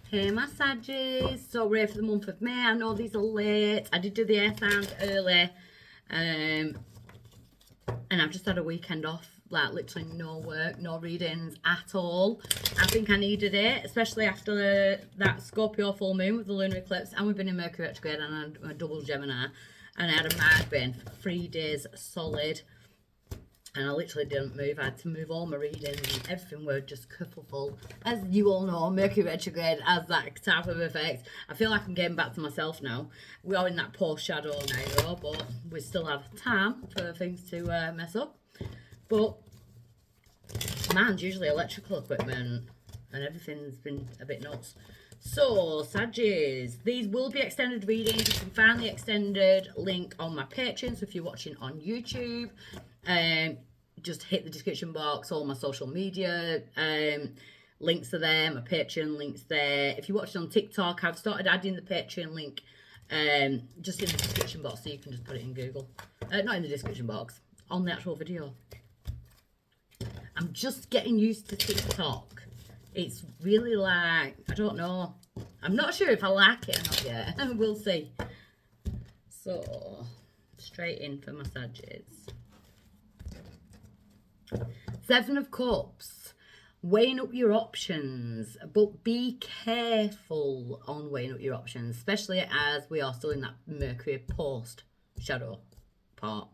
Hey my Sagis, so ready for the month of May. I know these are late. I did do the air signs early, and I've just had a weekend off, like literally no work, no readings at all. I think I needed it, especially after that Scorpio full moon with the lunar eclipse, and we've been in Mercury retrograde and a double Gemini, and I had a migraine for 3 days solid. And I literally didn't move. I had to move all my readings and everything were just kerfuffle. As you all know, Mercury retrograde has that type of effect. I feel like I'm getting back to myself now. We are in that post-shadow now, though, but we still have time for things to mess up. But mine's usually electrical equipment and everything's been a bit nuts. So, Sagis, these will be extended readings. You can find the extended link on my Patreon. So if you're watching on YouTube, just hit the description box, all my social media links are there, my Patreon links there. If you're watching on TikTok, I've started adding the Patreon link just in the description box, so you can just put it in Google. Not in the description box, on the actual video. I'm just getting used to TikTok. It's really like, I don't know. I'm not sure if I like it or not yet. We'll see. So, straight in for massages. 7 of Cups. Weighing up your options. But be careful on weighing up your options. Especially as we are still in that Mercury post-shadow part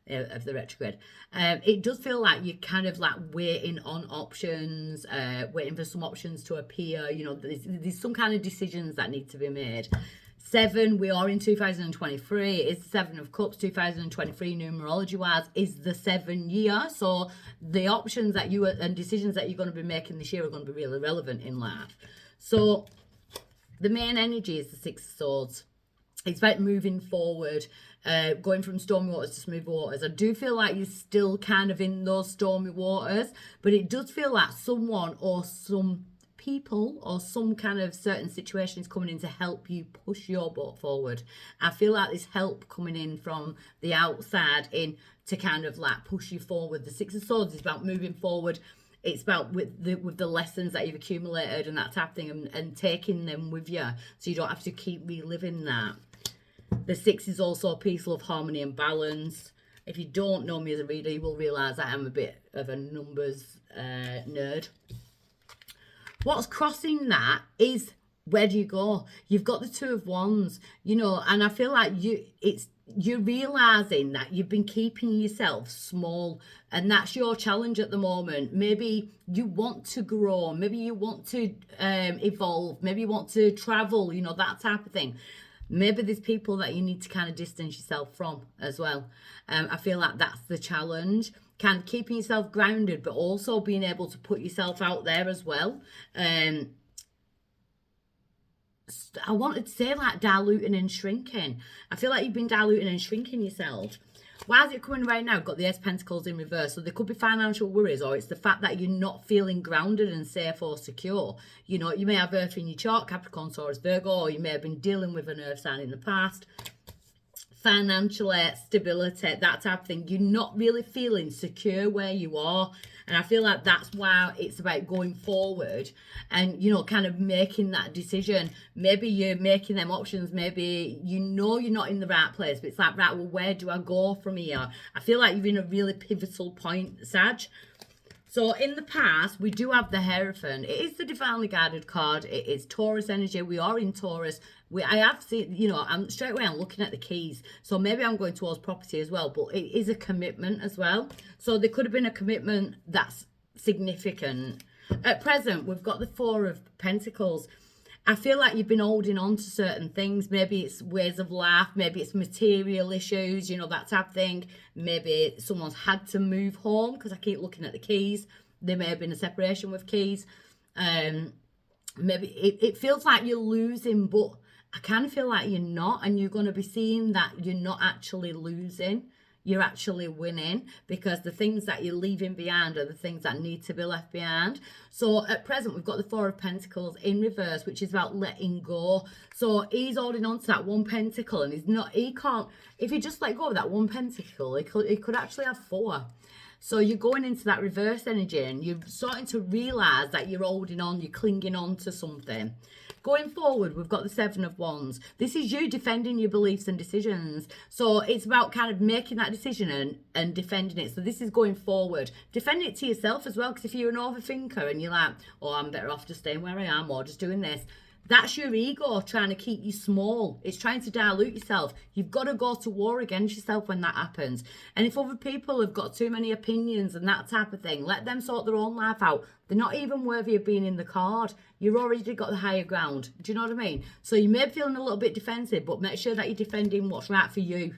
of the retrograde. It does feel like you're kind of like waiting on options, waiting for some options to appear. You know, there's some kind of decisions that need to be made. 7, we are in 2023. It's 7 of Cups. 2023 numerology wise is the 7 year. So the options that you and decisions that you're going to be making this year are going to be really relevant in life. So the main energy is the 6 of Swords. It's about moving forward, going from stormy waters to smooth waters. I do feel like you're still kind of in those stormy waters, but it does feel like someone or some people or some kind of certain situation is coming in to help you push your boat forward. I feel like there's help coming in from the outside in to kind of like push you forward. The 6 of Swords is about moving forward. It's about with the lessons that you've accumulated and that type of thing, and taking them with you so you don't have to keep reliving that. The 6 is also peaceful, of harmony and balance. If you don't know me as a reader, you will realise I am a bit of a numbers nerd. What's crossing that is, where do you go? You've got the 2 of Wands, you know, and I feel like you're realising that you've been keeping yourself small, and that's your challenge at the moment. Maybe you want to grow, maybe you want to evolve, maybe you want to travel, you know, that type of thing. Maybe there's people that you need to kind of distance yourself from as well. I feel like that's the challenge. Kind of keeping yourself grounded, but also being able to put yourself out there as well. I wanted to say like diluting and shrinking. I feel like you've been diluting and shrinking yourself. Why is it coming right now? Got the Ace of Pentacles in reverse. So there could be financial worries, or it's the fact that you're not feeling grounded and safe or secure. You know, you may have Earth in your chart, Capricorn, Taurus, Virgo, or you may have been dealing with an Earth sign in the past. Financial stability, that type of thing. You're not really feeling secure where you are. And I feel like that's why it's about going forward and, you know, kind of making that decision. Maybe you're making them options. Maybe you know you're not in the right place, but it's like, right, well, where do I go from here? I feel like you're in a really pivotal point, Sag. So in the past, we do have the Hierophant. It is the divinely guided card. It is Taurus energy. We are in Taurus. I have seen, you know, straight away I'm looking at the keys. So maybe I'm going towards property as well, but it is a commitment as well. So there could have been a commitment that's significant. At present, we've got the 4 of Pentacles. I feel like you've been holding on to certain things. Maybe it's ways of life. Maybe it's material issues, you know, that type of thing. Maybe someone's had to move home, because I keep looking at the keys. There may have been a separation with keys. Maybe it feels like you're losing, but I kind of feel like you're not, and you're going to be seeing that you're not actually losing. You're actually winning, because the things that you're leaving behind are the things that need to be left behind. So at present, we've got the 4 of Pentacles in reverse, which is about letting go. So he's holding on to that 1 pentacle, and he can't, if he just let go of that 1 pentacle, he could actually have 4. So you're going into that reverse energy, and you're starting to realize that you're holding on, you're clinging on to something. Going forward, we've got the Seven of Wands. This is you defending your beliefs and decisions. So it's about kind of making that decision and defending it. So this is going forward. Defend it to yourself as well, because if you're an overthinker and you're like, oh, I'm better off just staying where I am or just doing this, that's your ego trying to keep you small. It's trying to dilute yourself. You've got to go to war against yourself when that happens. And if other people have got too many opinions and that type of thing, let them sort their own life out. They're not even worthy of being in the card. You've already got the higher ground. Do you know what I mean? So you may be feeling a little bit defensive, but make sure that you're defending what's right for you.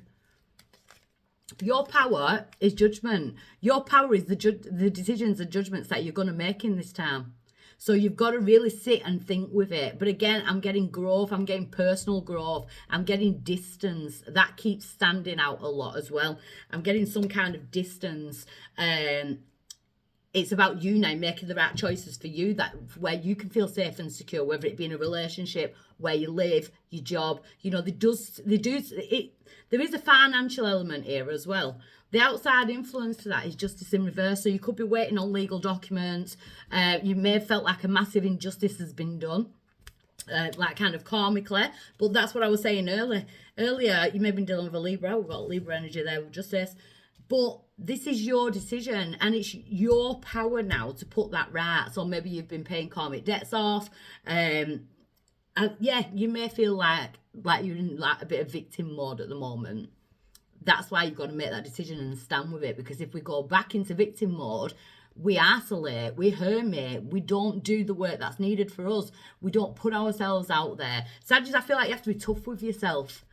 Your power is judgment. Your power is the decisions and judgments that you're going to make in this time. So you've got to really sit and think with it. But again, I'm getting growth. I'm getting personal growth. I'm getting distance. That keeps standing out a lot as well. I'm getting some kind of distance. It's about you now making the right choices for you, that where you can feel safe and secure, whether it be in a relationship, where you live, your job. You know, there is a financial element here as well. The outside influence to that is justice in reverse. So you could be waiting on legal documents. You may have felt like a massive injustice has been done, like kind of karmically. But that's what I was saying earlier. You may have been dealing with a Libra. We've got Libra energy there with justice. But this is your decision, and it's your power now to put that right. So maybe you've been paying karmic debts off. And yeah, you may feel like you're in like a bit of victim mode at the moment. That's why you've got to make that decision and stand with it. Because if we go back into victim mode, we isolate, we hermit, we don't do the work that's needed for us. We don't put ourselves out there. Sagittarius, I feel like you have to be tough with yourself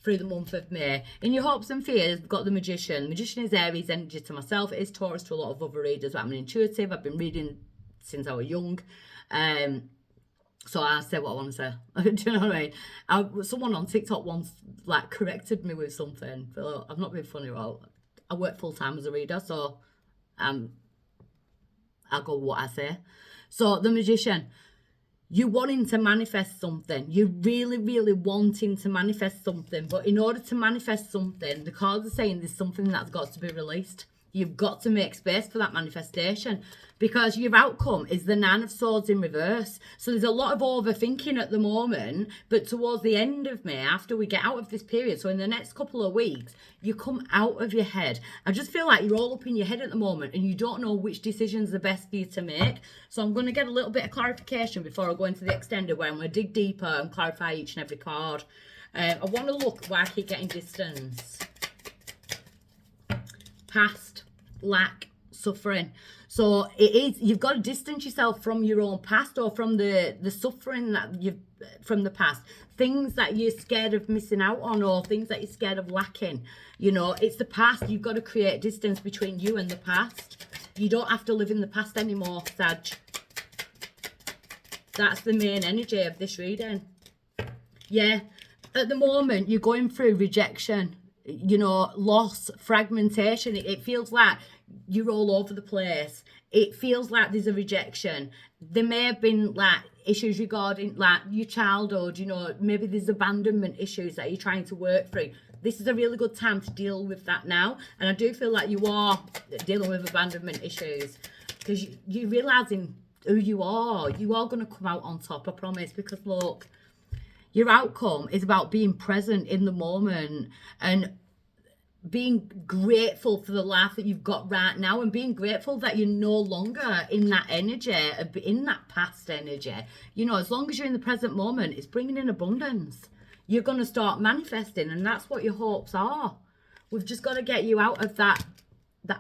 through the month of May. In your hopes and fears, we've got the Magician. Magician is Aries energy to myself. It is Taurus to a lot of other readers. But I'm an intuitive. I've been reading since I was young. So I say what I want to say. Do you know what I mean? Someone on TikTok once like corrected me with something. But I've not been funny about. I work full time as a reader, so I'll go with what I say. So the Magician, you're wanting to manifest something. You're really, really wanting to manifest something. But in order to manifest something, the cards are saying there's something that's got to be released. You've got to make space for that manifestation, because your outcome is the Nine of Swords in reverse. So there's a lot of overthinking at the moment, but towards the end of May, after we get out of this period, so in the next couple of weeks, you come out of your head. I just feel like you're all up in your head at the moment and you don't know which decisions are best for you to make. So I'm going to get a little bit of clarification before I go into the extended, where I'm going to dig deeper and clarify each and every card. I want to look why I keep getting distance. Past, lack, suffering. So you've got to distance yourself from your own past, or from the suffering that you've from the past, things that you're scared of missing out on, or things that you're scared of lacking. You know, it's the past. You've got to create distance between you and the past. You don't have to live in the past anymore, Sag. That's the main energy of this reading. Yeah, at the moment you're going through rejection, you know, loss, fragmentation. It feels like you're all over the place. It feels like there's a rejection. There may have been like issues regarding like your childhood, you know, maybe there's abandonment issues that you're trying to work through. This is a really good time to deal with that now. And I do feel like you are dealing with abandonment issues, because you're realising who you are. You are going to come out on top, I promise. Because look, your outcome is about being present in the moment and being grateful for the life that you've got right now, and being grateful that you're no longer in that energy, in that past energy. You know, as long as you're in the present moment, it's bringing in abundance. You're going to start manifesting, and that's what your hopes are. We've just got to get you out of that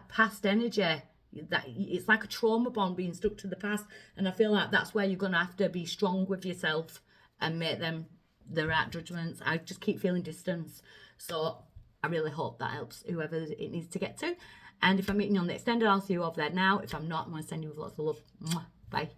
past energy. That it's like a trauma bond being stuck to the past, and I feel like that's where you're going to have to be strong with yourself and make them the right judgments. I just keep feeling distance, so I really hope that helps whoever it needs to get to. And if I'm meeting you on the extended, I'll see you over there now. If I'm not, I'm going to send you with lots of love. Bye.